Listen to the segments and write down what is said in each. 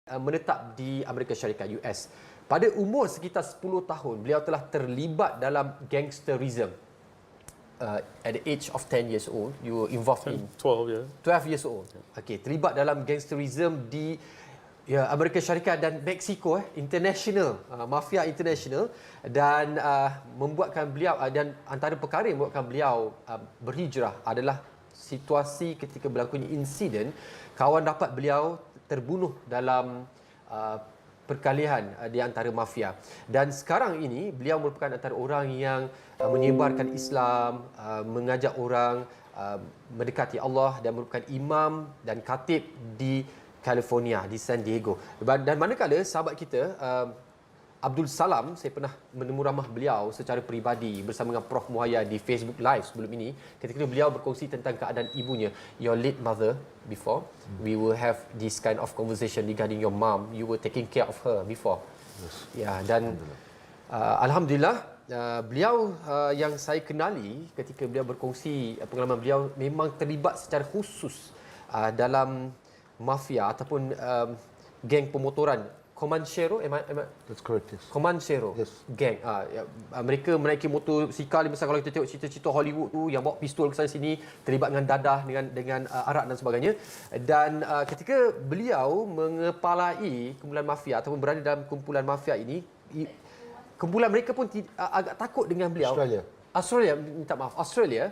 menetap di Amerika Syarikat US. Pada umur sekitar 10 tahun, beliau telah terlibat dalam gangsterism. At the age of 10 years old, you were involved in 12 years old. Okay, terlibat dalam gangsterism di Amerika Syarikat dan Mexico, international, mafia international, dan membuatkan beliau dan antara perkara yang membuatkan beliau berhijrah adalah situasi ketika berlakunya insiden kawan rapat beliau terbunuh dalam perkalian di antara mafia. Dan sekarang ini beliau merupakan antara orang yang menyebarkan Islam, mengajak orang mendekati Allah dan merupakan imam dan khatib di California, di San Diego. Dan manakala sahabat kita Abdul Salam, saya pernah menemu ramah beliau secara peribadi bersama dengan Prof Muhaya di Facebook Live sebelum ini. Ketika beliau berkongsi tentang keadaan ibunya, your late mother before, we will have this kind of conversation regarding your mom. You were taking care of her before. Yes. Ya, dan alhamdulillah beliau yang saya kenali ketika beliau berkongsi pengalaman beliau memang terlibat secara khusus dalam mafia ataupun geng pemotoran Comanchero, That's correct, yes. Comanchero, yes. Gang. Mereka menaiki motosikal besar. Kalau kita tengok cerita-cerita Hollywood tu yang bawa pistol ke sana sini, terlibat dengan dadah, dengan arak dan sebagainya. Dan ketika beliau mengepalai kumpulan mafia ataupun berada dalam kumpulan mafia ini, kumpulan mereka pun agak takut dengan beliau. Australia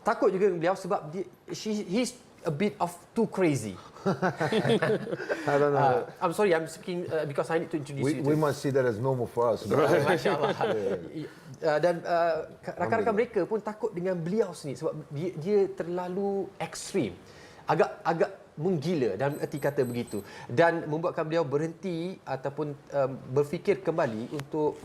takut juga dengan beliau sebab he's a bit of too crazy. I don't know. I'm sorry, I'm speaking because I need to introduce you. We must see that as normal for us. Masya-Allah. Dan rakan-rakan mereka pun takut dengan beliau sendiri sebab dia terlalu ekstrim. Agak menggila dalam erti kata begitu. Dan membuatkan beliau berhenti ataupun berfikir kembali untuk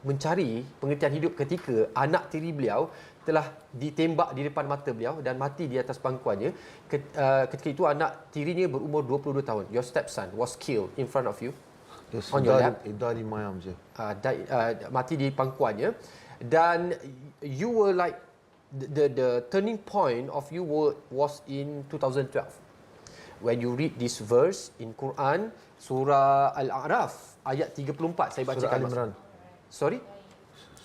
mencari pengertian hidup ketika anak tiri beliau telah ditembak di depan mata beliau dan mati di atas pangkuannya. Ketika itu anak tirinya berumur 22 tahun. Your stepson was killed in front of you. Yes, on your lap. He died in my arms, yeah. Mati di pangkuannya. Dan you were like the turning point of you was in 2012 when you read this verse in Quran, surah Al-A'raf ayat 34. Saya bacakan. Surah Al-Imran. Sorry?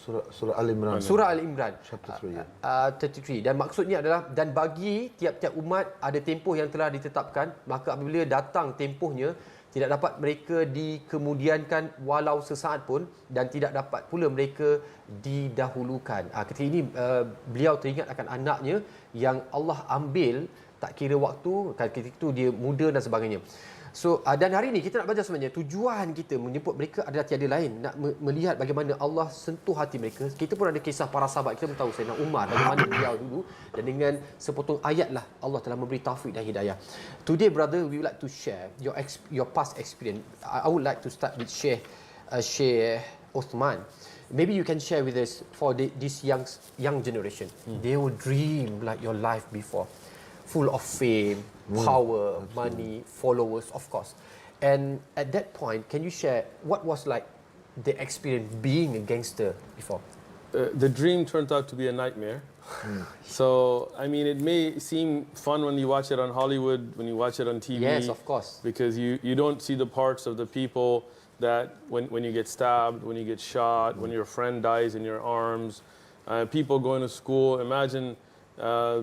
Surah Al-Imran. Surah Al-Imran. Chapter 3. 33. Dan maksudnya adalah, dan bagi tiap-tiap umat ada tempoh yang telah ditetapkan, maka apabila datang tempohnya, tidak dapat mereka dikemudiankan walau sesaat pun, dan tidak dapat pula mereka didahulukan. Ketika ini beliau teringat akan anaknya yang Allah ambil tak kira waktu, ketika itu dia muda dan sebagainya. So, dan hari ini kita nak belajar sebenarnya tujuan kita menjemput mereka adalah tiada lain, nak melihat bagaimana Allah sentuh hati mereka. Kita pun ada kisah para sahabat, kita pun tahu Sayyidina Umar bagaimana beliau dulu, dan dengan sepotong ayat lah Allah telah memberi taufik dan hidayah. Today brother, we would like to share your past experience. I would like to start with Shaikh Uthman. Maybe you can share with us for this young generation. They will dream like your life before, full of fame, power, money, followers, of course. And at that point, can you share what was like the experience being a gangster before? The dream turned out to be a nightmare. So, I mean, it may seem fun when you watch it on Hollywood, when you watch it on TV. Yes, of course. Because you don't see the parts of the people that when you get stabbed, when you get shot, when your friend dies in your arms, people going to school. Imagine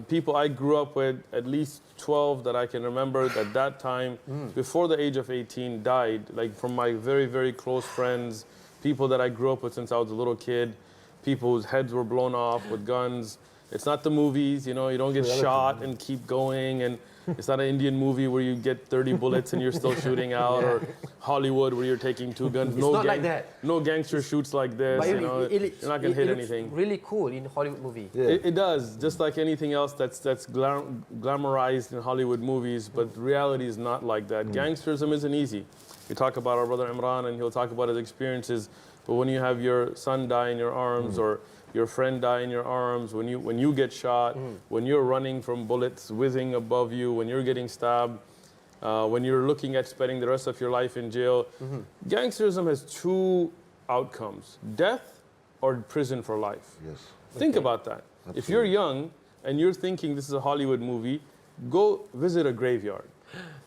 people I grew up with, at least 12 that I can remember at that time, before the age of 18, died. Like from my very, very close friends, people that I grew up with since I was a little kid, people whose heads were blown off with guns. It's not the movies, you know, you don't get shot and keep going, and it's not an Indian movie where you get 30 bullets and you're still shooting out, or Hollywood where you're taking 2 guns. It's not like that. No gangster shoots like this, But you know, you're not going to hit anything. Really cool in Hollywood movie. Yeah. It does, just like anything else that's glamorized in Hollywood movies, but reality is not like that. Gangsterism isn't easy. We talk about our brother Imran, and he'll talk about his experiences, but when you have your son die in your arms, or your friend die in your arms, when you get shot, when you're running from bullets whizzing above you, when you're getting stabbed, when you're looking at spending the rest of your life in jail, gangsterism has 2 outcomes: death or prison for life. Yes. Think about that. Absolutely. If you're young and you're thinking this is a Hollywood movie, go visit a graveyard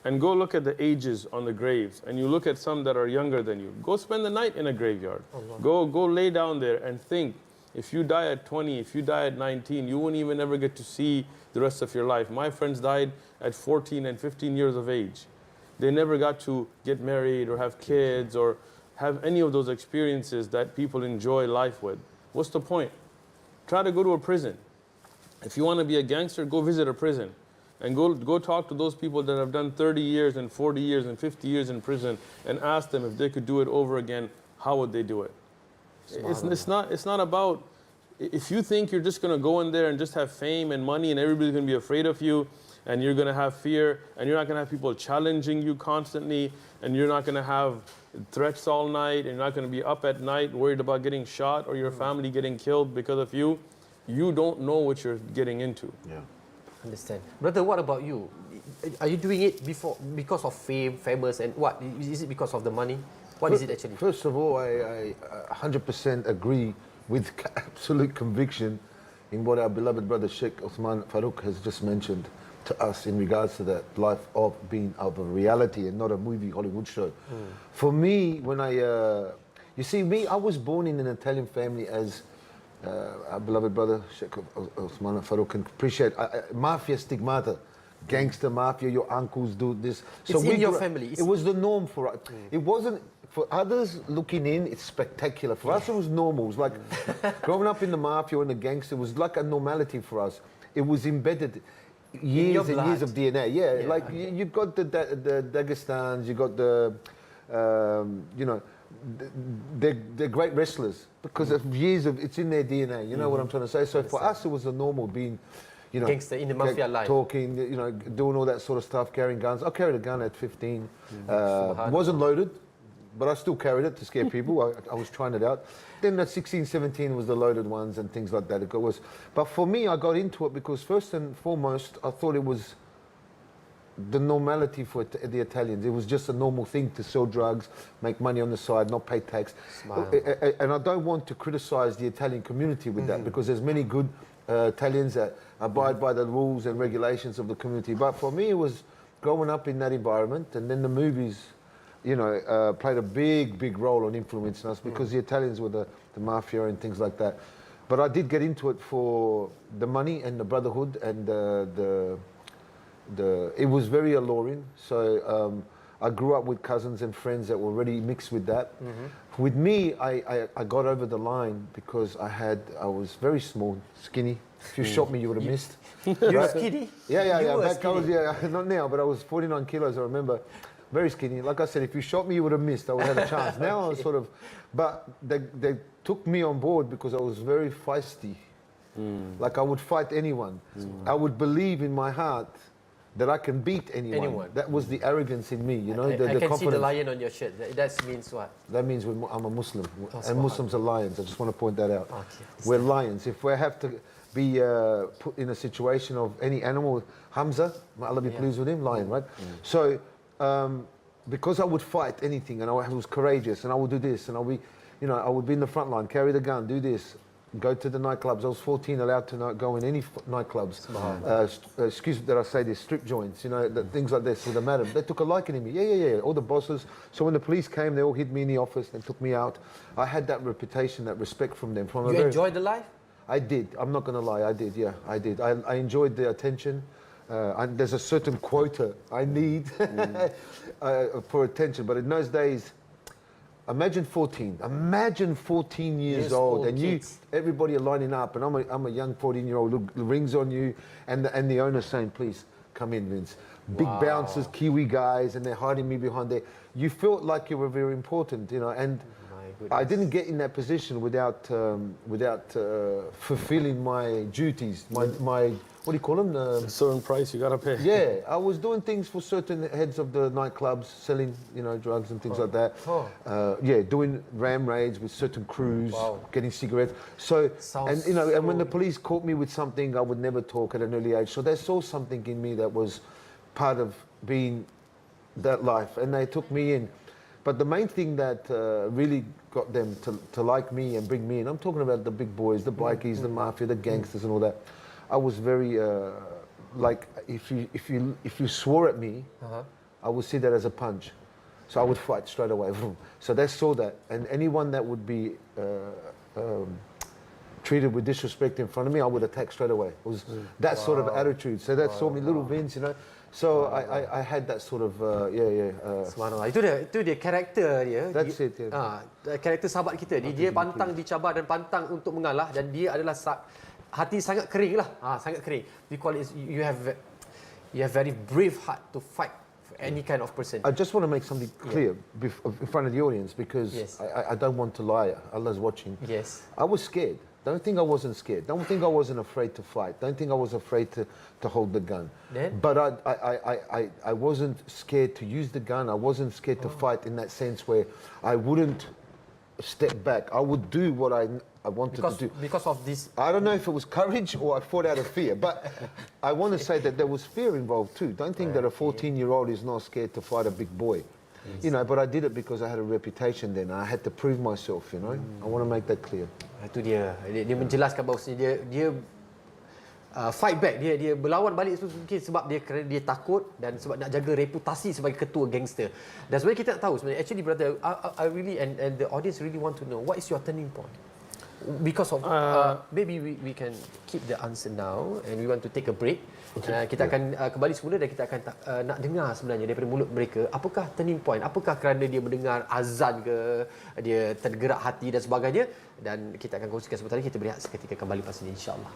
and go look at the ages on the graves, and you look at some that are younger than you. Go spend the night in a graveyard. Go lay down there and think. If you die at 20, if you die at 19, you won't even ever get to see the rest of your life. My friends died at 14 and 15 years of age. They never got to get married or have kids or have any of those experiences that people enjoy life with. What's the point? Try to go to a prison. If you want to be a gangster, go visit a prison. And go talk to those people that have done 30 years and 40 years and 50 years in prison and ask them if they could do it over again, how would they do it? It's not about, if you think you're just going to go in there and just have fame and money and everybody's going to be afraid of you and you're going to have fear and you're not going to have people challenging you constantly and you're not going to have threats all night and you're not going to be up at night worried about getting shot or your family getting killed because of you, you don't know what you're getting into. Yeah. Understand. Brother, what about you? Are you doing it because of fame, famous, and what? Is it because of the money? What is it actually? First of all, I 100% agree with absolute conviction in what our beloved brother Shaikh Uthman Farooq has just mentioned to us in regards to that life of being of a reality and not a movie Hollywood show. For me, when you see me, I was born in an Italian family as our beloved brother Shaikh Uthman Farooq can appreciate mafia stigmata, gangster mafia, your uncles do this. So it's in your family. It was the norm for us. It wasn't, for others looking in, it's spectacular. For us it was normal. It was like growing up in the mafia and the gangster was like a normality for us. It was embedded years and years of DNA. Yeah, like you've got the Dagestans, you've got the, you know, they're great wrestlers because of years of, it's in their DNA, you know what I'm trying to say? So for us it was a normal being, you know, gangster in the mafia life. Talking, you know, doing all that sort of stuff, carrying guns. I carried a gun at 15. Wasn't loaded, but I still carried it to scare people. I was trying it out. Then at 16, 17 was the loaded ones and things like that. It was, but for me, I got into it because first and foremost, I thought it was the normality for the Italians. It was just a normal thing to sell drugs, make money on the side, not pay tax. And I don't want to criticize the Italian community with that because there's many good Italians that abide by the rules and regulations of the community. But for me, it was growing up in that environment, and then the movies, you know, played a big role on influencing us because the Italians were the mafia and things like that. But I did get into it for the money and the brotherhood and it was very alluring. So I grew up with cousins and friends that were already mixed with that. With me, I got over the line because I was very small, skinny. If you shot me, you would have missed. You were skinny? Yeah. Back I was, not now, but I was 49 kilos, I remember. Very skinny. Like I said, if you shot me, you would have missed. I would have had a chance. Now I was sort of, but they took me on board because I was very feisty. Like I would fight anyone. I would believe in my heart that I can beat anyone. That was the arrogance in me, you know. I can see the lion on your shirt. That means what? That means I'm a Muslim, and Muslims are lions. I just want to point that out. Okay. We're lions. If we have to be put in a situation of any animal, Hamza, may Allah be pleased with him, lion, right? So, because I would fight anything, and I was courageous, and I would do this, and I would be in the front line, carry the gun, do this. Go to the nightclubs. I was 14, allowed to not go in any nightclubs. Excuse me that I say this, strip joints, you know, things like this with the madam. They took a liking in me. Yeah. All the bosses. So when the police came, they all hid me in the office and took me out. I had that reputation, that respect from them. You enjoyed the life? I did. I'm not going to lie. I did. Yeah, I did. I enjoyed the attention. And there's a certain quota I need for attention. But in those days, imagine 14. Imagine 14 years old, and everybody are lining up, and I'm a young 14-year-old. The rings on you, and the owner's saying, "Please come in, Vince." Big bouncers, Kiwi guys, and they're hiding me behind there. You felt like you were very important, you know. And I didn't get in that position without fulfilling my duties. My what do you call them? A certain price you gotta pay. Yeah, I was doing things for certain heads of the nightclubs, selling, you know, drugs and things like that. Doing ram raids with certain crews, getting cigarettes. So, and you know, and when the police caught me with something, I would never talk at an early age. So they saw something in me that was part of being that life, and they took me in. But the main thing that really got them to like me and bring me in, I'm talking about the big boys, the bikies, the mafia, the gangsters and all that. I was very, like, if you swore at me, I would see that as a punch. So I would fight straight away. So they saw that. And anyone that would be treated with disrespect in front of me, I would attack straight away. It was that sort of attitude. So that saw me, little Vince, you know. So I had that sort of, Subhanallah. Itu dia karakter dia. That's it, yeah. Karakter sahabat kita. Dia pantang dicabar dan pantang untuk mengalah, dan dia adalah hati sangat kering lah. Sangat kering. We call it, you have very brave heart to fight for any kind of person. I just want to make something clear in front of the audience, because I don't want to lie. Allah's watching. Yes. I was scared. Don't think I wasn't scared. Don't think I wasn't afraid to fight. Don't think I was afraid to hold the gun. Then? But I wasn't scared to use the gun. I wasn't scared to fight in that sense where I wouldn't step back. I would do what I wanted to do. Because of this. I don't know if it was courage or I fought out of fear, but I want to say that there was fear involved too. Don't think that a 14-year-old is not scared to fight a big boy. You know, but I did it because I had a reputation then. I had to prove myself, you know. I want to make that clear. Itu dia. Dia menjelaskan bahawasanya dia fight back, dia berlawan balik mungkin sebab kerana dia takut dan sebab nak jaga reputasi sebagai ketua gangster. Dan sebenarnya kita nak tahu sebenarnya, actually brother, I really and the audience really want to know, what is your turning point? Because of maybe we can keep the answer now and we want to take a break. Kita akan kembali semula dan kita akan nak dengar sebenarnya daripada mulut mereka, apakah turning point, apakah kerana dia mendengar azan ke, dia tergerak hati dan sebagainya, dan kita akan kongsikan sebentar lagi. Kita berehat seketika, kembali pastinya insya-Allah.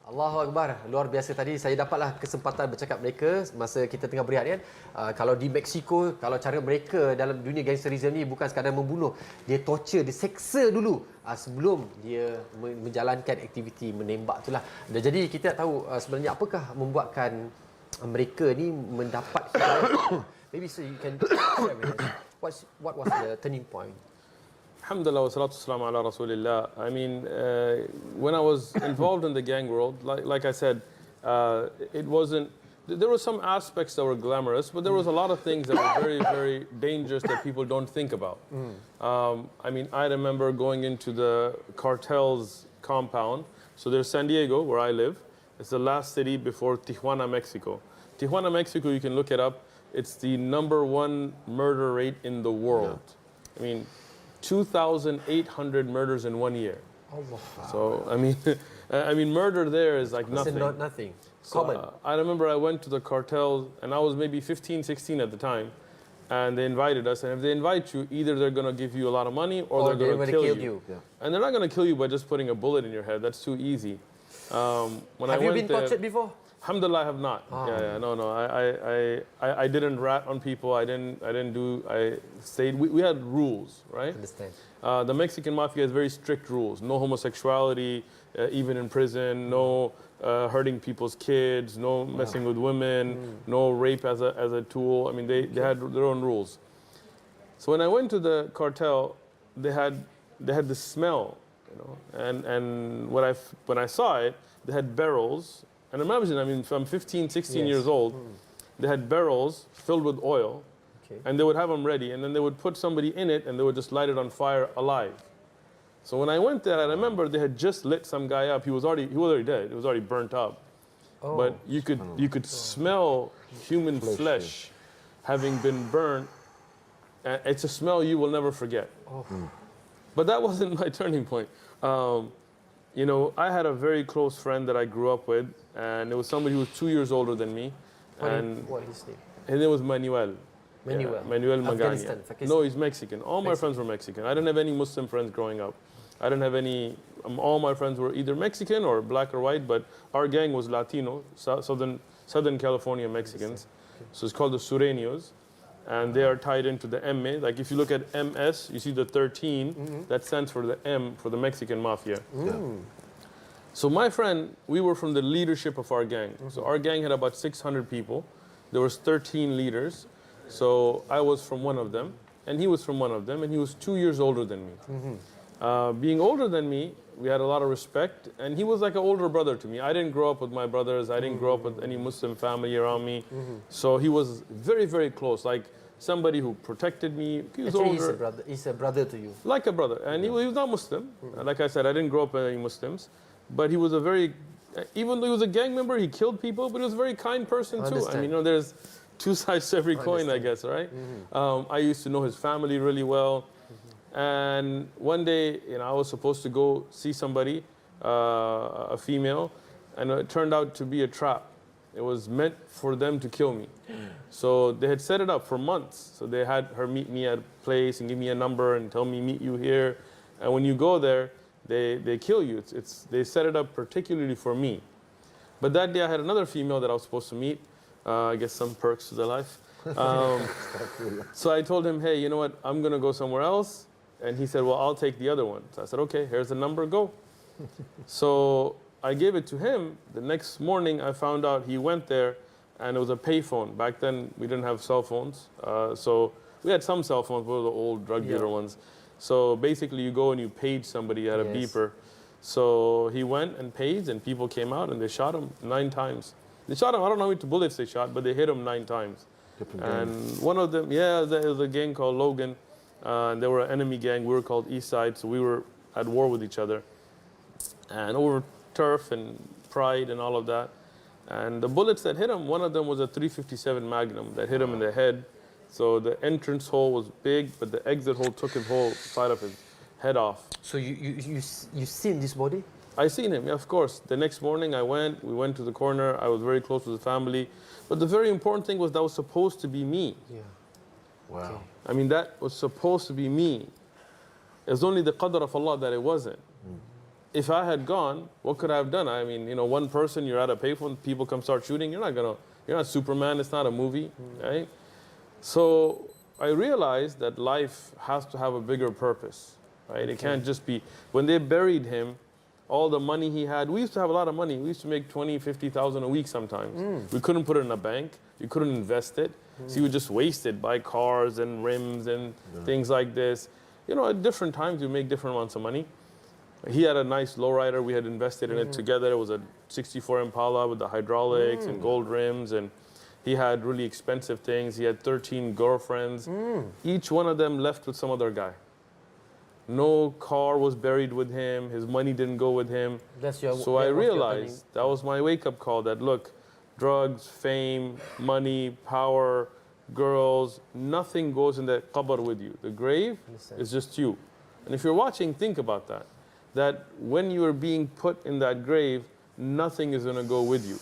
Allahu Akbar, luar biasa. Tadi saya dapatlah kesempatan bercakap mereka masa kita tengah berehat kan. Kalau di Mexico, kalau cara mereka dalam dunia gangsterism ni bukan sekadar membunuh, dia torture, dia seksa dulu sebelum dia menjalankan aktiviti menembak itulah. Dan jadi kita tak tahu sebenarnya apakah membuatkan mereka ni mendapat hidayah. Maybe so you can share with us. What was the turning point? Alhamdulillah wa salatu wassalamu ala rasulillah. I mean, when I was involved in the gang world, like I said, it wasn't, there were some aspects that were glamorous, but there was a lot of things that were very, very dangerous that people don't think about. I mean, I remember going into the cartel's compound. So there's San Diego, where I live. It's the last city before Tijuana, Mexico. Tijuana, Mexico, you can look it up. It's the #1 murder rate in the world. I mean, 2,800 murders in 1 year. Allah. So I mean, murder there is like nothing. Not nothing. So, Common. I remember I went to the cartel, and I was maybe 15, 16 at the time, and they invited us. And if they invite you, either they're going to give you a lot of money, or they're going to kill you. Yeah. And they're not going to kill you by just putting a bullet in your head. That's too easy. When Have I you went been there, tortured before? Alhamdulillah, I have not. No. I didn't rat on people. I stayed. We had rules, right? Understand. The Mexican mafia has very strict rules. No homosexuality, even in prison. No hurting people's kids. No messing with women. No rape as a tool. I mean, they had their own rules. So when I went to the cartel, they had this smell, you know. And when I saw it, they had barrels. And imagine, I mean, if I'm 15, 16 years old, they had barrels filled with oil, and they would have them ready, and then they would put somebody in it, and they would just light it on fire alive. So when I went there, I remember they had just lit some guy up. He was already dead. He was already burnt up. But you could smell human flesh having been burnt. It's a smell you will never forget. But that wasn't my turning point. You know, I had a very close friend that I grew up with, and it was somebody who was 2 years older than me. What is his name? His name was Manuel. Manuel. Yeah, Manuel Magana. Afghanistan. No, he's Mexican. All my friends were Mexican. I didn't have any Muslim friends growing up. I didn't have any, all my friends were either Mexican or black or white, but our gang was Latino, Southern California Mexicans. So it's called the Sureños. And they are tied into the M. Like if you look at MS, you see the 13, that stands for the M for the Mexican mafia. So my friend, we were from the leadership of our gang. So our gang had about 600 people. There was 13 leaders. So I was from one of them, and he was from one of them, and he was 2 years older than me. Being older than me, we had a lot of respect, and he was like an older brother to me. I didn't grow up with my brothers. I didn't grow up with any Muslim family around me. So he was very, very close, like somebody who protected me. He was Actually, older. he's a brother to you. Like a brother. And he was not Muslim. Like I said, I didn't grow up with any Muslims. But he was a very, even though he was a gang member, he killed people, but he was a very kind person too. I mean, you know, there's two sides to every coin, I guess, right? I used to know his family really well. And one day, you know, I was supposed to go see somebody, a female, and it turned out to be a trap. It was meant for them to kill me. So they had set it up for months. So they had her meet me at a place and give me a number and tell me, meet you here. And when you go there, they kill you. They set it up particularly for me. But that day I had another female that I was supposed to meet. I guess some perks to the life. So I told him, hey, you know what? I'm going to go somewhere else. And he said, well, I'll take the other one. So I said, okay, here's the number, go. So I gave it to him. The next morning, I found out he went there, and it was a payphone. Back then, we didn't have cell phones. So we had some cell phones, but they were the old drug dealer ones. So basically, you go and you page somebody at a beeper. So he went and paged, and people came out, and they shot him 9 times. They shot him, I don't know how many bullets they shot, but they hit him 9 times. And one of them, there was a gang called Logan. And they were an enemy gang. We were called East Side, so we were at war with each other. And over turf and pride and all of that. And the bullets that hit him, one of them was a .357 Magnum that hit him in the head. So the entrance hole was big, but the exit hole took his whole side of his head off. So you seen this body? I seen him, yeah, of course. The next morning we went to the corner. I was very close to the family. But the very important thing was that was supposed to be me. Yeah. Wow. Okay. I mean, that was supposed to be me. It's only the qadr of Allah that it wasn't. if I had gone, what could I have done? I mean, you know, one person, you're at a payphone, people come start shooting. You're not Superman. It's not a movie, right? So I realized that life has to have a bigger purpose, right? It can't just be, when they buried him, all the money he had, we used to have a lot of money. We used to make 20, 50,000 a week sometimes. We couldn't put it in a bank. You couldn't invest it. So you would just waste it, buy cars and rims and things like this. You know, at different times you make different amounts of money. He had a nice lowrider. We had invested in it together. It was a 64 Impala with the hydraulics and gold rims. And he had really expensive things. He had 13 girlfriends. Each one of them left with some other guy. No car was buried with him. His money didn't go with him. So I realized that was my wake-up call that, look, drugs, fame, money, power, girls, nothing goes in the qabr with you. The grave is just you. And if you're watching, think about that. That when you are being put in that grave, nothing is going to go with you.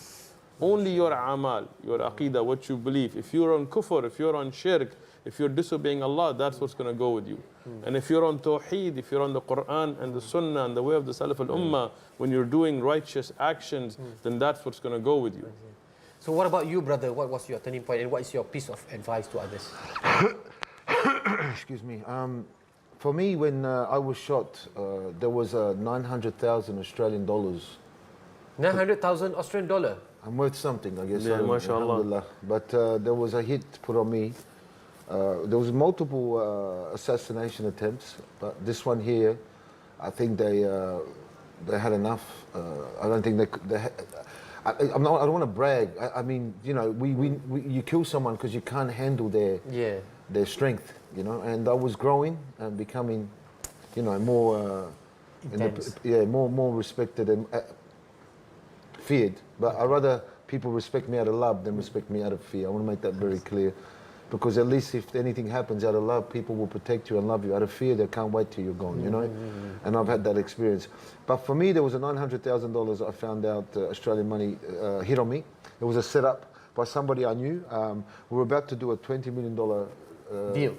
Only your amal, your aqidah, what you believe. If you're on kufr, if you're on shirk, if you're disobeying Allah, that's what's going to go with you. And if you're on tawheed, if you're on the Quran and the Sunnah and the way of the Salaf al-Ummah, when you're doing righteous actions, then that's what's going to go with you. So what about you, brother? What was your turning point and what is your piece of advice to others? Excuse me. For me, when I was shot, there was 900,000 Australian dollars. 900,000 Australian dollar. I'm worth something, I guess. Yeah, mashallah. Alhamdulillah. But there was a hit put on me. There was multiple assassination attempts, but this one here, I think they had enough. I don't think they I don't want to brag. I mean, you know, you kill someone because you can't handle their strength, you know. And I was growing and becoming, you know, more more respected and feared. But I rather people respect me out of love than respect me out of fear. I want to make that very clear. Because at least if anything happens out of love, people will protect you and love you. Out of fear, they can't wait till you're gone, you know? And I've had that experience. But for me, there was a $900,000 I found out Australian money hit on me. It was a setup by somebody I knew. We were about to do a $20 million deal.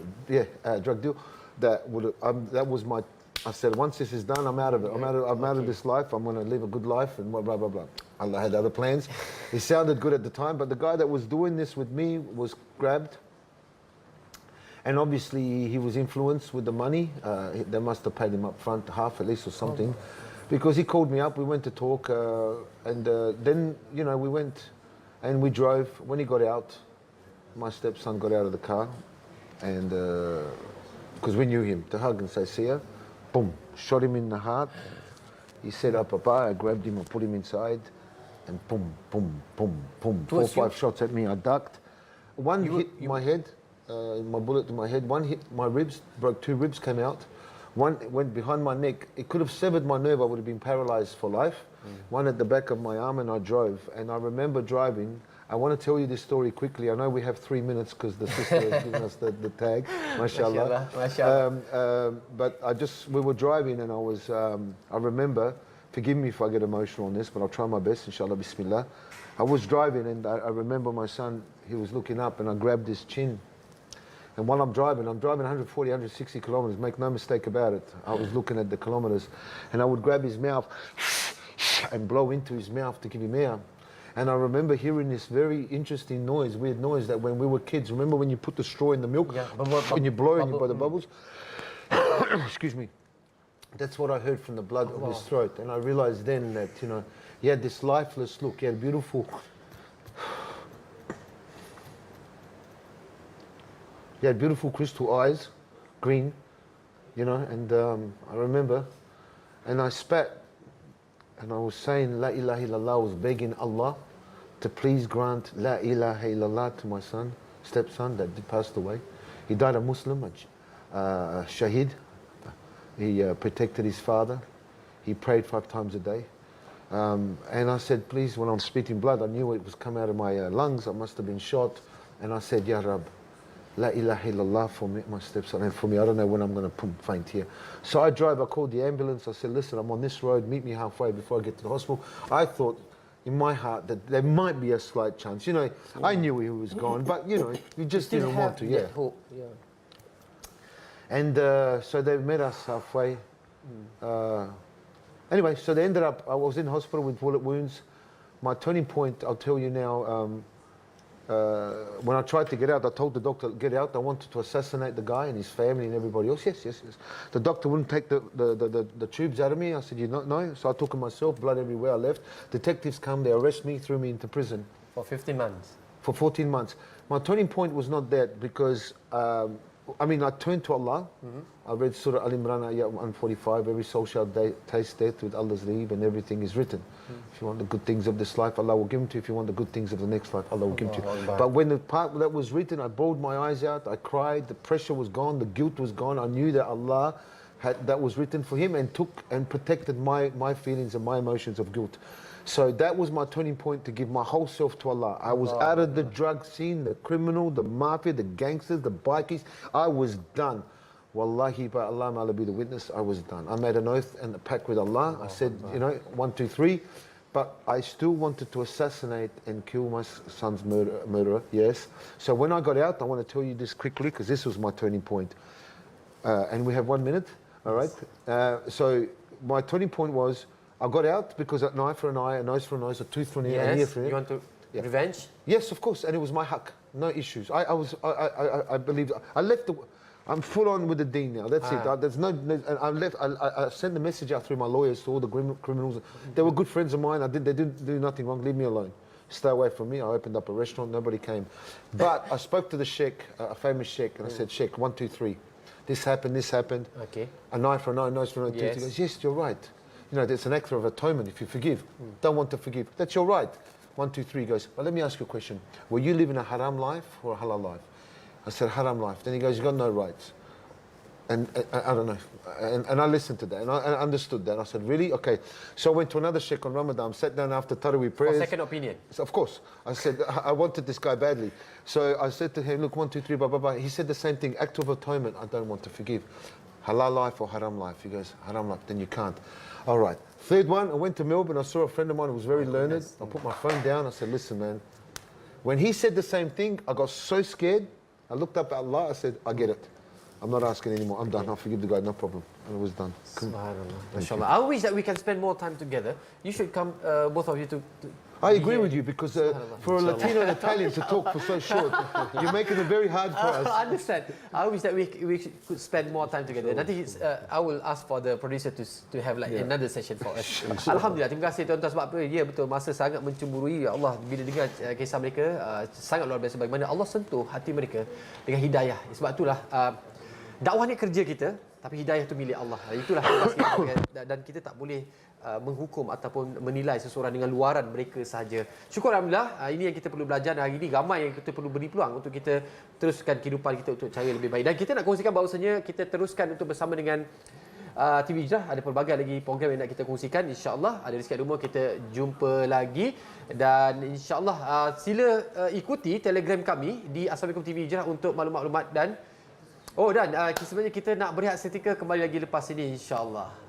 Drug deal. That was my, I said, once this is done, I'm out of it. I'm out of this life. I'm going to live a good life and blah, blah, blah, blah. Allah had other plans. It sounded good at the time, but the guy that was doing this with me was grabbed. And obviously he was influenced with the money. They must have paid him up front, half at least or something. Because he called me up, we went to talk, and then, you know, we went and we drove. When he got out, my stepson got out of the car, and because we knew him, to hug and say, see ya. Boom, shot him in the heart. He said, up, I grabbed him, I put him inside, and boom, boom, boom, boom. 4 or 5 shots at me, I ducked. One hit my head. My bullet to my head. One hit my ribs, broke 2 ribs, came out. One went behind my neck. It could have severed my nerve. I would have been paralyzed for life. One at the back of my arm, and I drove. And I remember driving. I want to tell you this story quickly. I know we have 3 minutes because the sister has given us the tag. Mashallah. Mashallah. But we were driving, and I was, I remember, forgive me if I get emotional on this, but I'll try my best, inshallah, bismillah. I was driving, and I remember my son, he was looking up, and I grabbed his chin. And while I'm driving 140, 160 kilometers, make no mistake about it. I was looking at the kilometers, and I would grab his mouth and blow into his mouth to give him air. And I remember hearing this very interesting noise, weird noise, that when we were kids, remember when you put the straw in the milk, when you blow and you blow the bubbles? Excuse me. That's what I heard from the blood of his throat. And I realized then that, you know, he had this lifeless look. He had beautiful... He had beautiful crystal eyes, green, you know, and I remember, and I spat, and I was saying, La ilaha illallah, I was begging Allah to please grant La ilaha illallah to my son, stepson that passed away. He died a Muslim, a shaheed. He protected his father. He prayed 5 times a day. And I said, please, when I'm spitting blood, I knew it was coming out of my lungs. I must have been shot. And I said, Ya Rab, La ilaha illallah for me, my stepson, and for me. I don't know when I'm going to faint here. So I drove, I called the ambulance. I said, listen, I'm on this road. Meet me halfway before I get to the hospital. I thought in my heart that there might be a slight chance. You know, I knew he was gone, but, you know, you just didn't want to. Hope. Yeah. And so they met us halfway. Anyway, so they ended up, I was in hospital with bullet wounds. My turning point, I'll tell you now, when I tried to get out, I told the doctor, get out. I wanted to assassinate the guy and his family and everybody else. Yes. The doctor wouldn't take the tubes out of me. I said, you don't know. So I took them myself, blood everywhere. I left. Detectives come, they arrest me, threw me into prison. For 15 months. For 14 months. My turning point was not that because, I turned to Allah. I read Surah Al-Imran, Ayat 145. Every soul shall taste death with Allah's leave, and everything is written. If you want the good things of this life, Allah will give them to you. If you want the good things of the next life, Allah will give them to you. But when the part that was written, I bawled my eyes out. I cried. The pressure was gone. The guilt was gone. I knew that Allah that was written for him and took and protected my feelings and my emotions of guilt. So that was my turning point to give my whole self to Allah. I was out of the drug scene, the criminal, the mafia, the gangsters, the bikies. I was done. Wallahi, by Allah, may Allah be the witness, I was done. I made an oath and a pact with Allah. I said, 1, 2, 3. But I still wanted to assassinate and kill my son's murderer, yes. So when I got out, I want to tell you this quickly because this was my turning point. And we have 1 minute, all right? So my turning point was, I got out because an eye for an eye, a nose for a nose, a tooth for an ear, an ear for an ear. You want to revenge? Yes, of course, and it was my haq, no issues. I believed, I left I'm full on with the deen now, that's it. There's I left, I sent the message out through my lawyers to all the criminals. They were good friends of mine, they didn't do nothing wrong, leave me alone. Stay away from me. I opened up a restaurant, nobody came. But I spoke to the sheikh, a famous sheikh, and I said, Sheikh, 1, 2, 3. This happened. Okay. An eye for an eye, a nose for a nose. Yes. He goes, yes, you're right. It's an act of atonement if you forgive. Don't want to forgive. That's your right. 1, 2, 3 goes, well, let me ask you a question. Will you live in a haram life or a halal life? I said, haram life. Then he goes, you've got no rights. And I don't know. And I listened to that and I understood that. I said, really? Okay. So I went to another sheikh on Ramadan, sat down after Taraweeh prayers. For second opinion? So of course. I said, I wanted this guy badly. So I said to him, look, 1, 2, 3, blah, blah, blah. He said the same thing, act of atonement, I don't want to forgive. Halal life or haram life? He goes, haram life, then you can't. All right. Third one, I went to Melbourne, I saw a friend of mine who was very learned. I put my phone down, I said, listen, man. When he said the same thing, I got so scared. I looked up at Allah, I said, I get it. I'm not asking anymore. I'm done. I'll forgive the guy. No problem. And it was done. Subhanallah. Mashallah. I wish that we can spend more time together. You should come, both of you, to I agree with you because for a Latino and Italian to talk for so short, you're making it very hard for us. I understand. I wish that we could spend more time together. Nanti I will ask for the producer to have another session for us. Alhamdulillah. Terima kasih tuan-tuan sebab apa? Ya betul, masa sangat mencemburui. Ya Allah, bila dengar kisah mereka sangat luar biasa bagaimana Allah sentuh hati mereka dengan hidayah. Sebab itulah dakwah ni kerja kita, tapi hidayah itu milik Allah. Itulah dan kita tak boleh menghukum ataupun menilai seseorang dengan luaran mereka sahaja. Syukur Alhamdulillah, ini yang kita perlu belajar hari ini. Ramai yang kita perlu beri peluang untuk kita teruskan kehidupan kita untuk cara lebih baik. Dan kita nak kongsikan bahawasanya kita teruskan untuk bersama dengan TV Hijrah. Ada pelbagai lagi program yang nak kita kongsikan. InsyaAllah ada rezeki rumah kita jumpa lagi. Dan insyaAllah sila ikuti Telegram kami di Assalamualaikum TV Hijrah untuk maklumat-maklumat dan sebenarnya kita nak berehat seketika, kembali lagi lepas ini insya-Allah.